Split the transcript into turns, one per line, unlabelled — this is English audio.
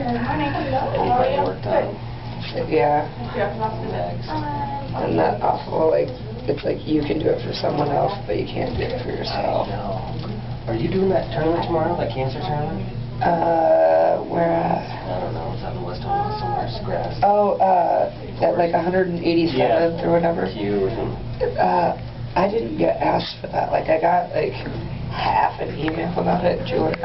Anything worked on?
Yeah.
Legs.
And that awful, like, it's like you can do it for someone else, but you can't do it for yourself.
Are you doing that tournament tomorrow, that cancer tournament?
Where at?
I don't know, it's out in the West Home somewhere, grass.
Oh, at like 187th or whatever.
Cute.
I didn't get asked for that. Like, I got like half an email about it. Julie.